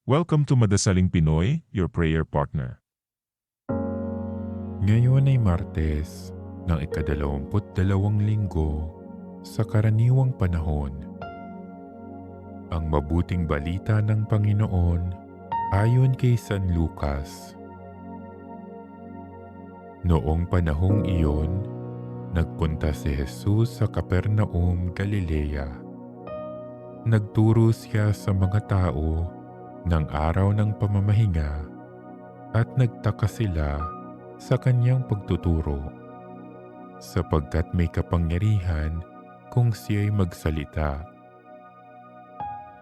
Welcome to Madasaling Pinoy, your prayer partner. Ngayon ay Martes ng ika-22 linggo sa karaniwang panahon. Ang mabuting balita ng Panginoon ayon kay San Lucas. Noong panahong iyon, nagpunta si Jesus sa Capernaum, Galilea. Nagturo siya sa mga tao ng araw ng pamamahinga at nagtaka sila sa kanyang pagtuturo, sapagkat may kapangyarihan kung siya'y magsalita.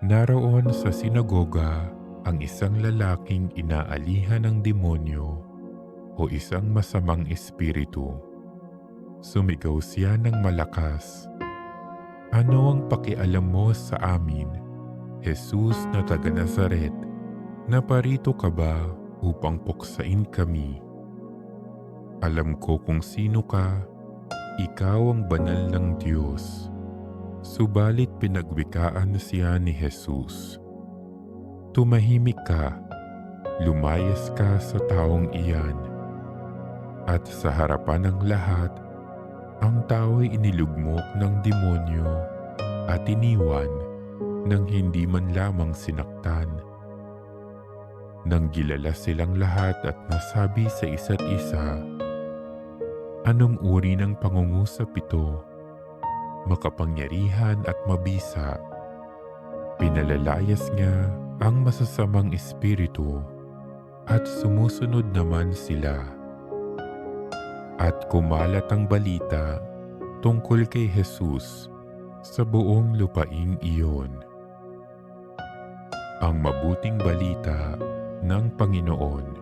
Naroon sa sinagoga ang isang lalaking inaalihan ng demonyo o isang masamang espiritu. Sumigaw siya ng malakas, "Ano ang pakialam mo sa amin, Jesus na taga Nazaret? Naparito ka ba upang puksain kami? Alam ko kung sino ka, ikaw ang banal ng Diyos." Subalit pinagwikaan siya ni Jesus. "Tumahimik ka, lumayas ka sa taong iyan." At sa harapan ng lahat, ang tao'y inilugmok ng demonyo at iniwan nang hindi man lamang sinaktan. Nang gilala silang lahat at nasabi sa isa't isa, "Anong uri ng pangungusap ito? Makapangyarihan at mabisa." Pinalalayas niya ang masasamang espiritu at sumusunod naman sila. At kumalat ang balita tungkol kay Jesus sa buong lupaing iyon. Ang mabuting balita ng Panginoon.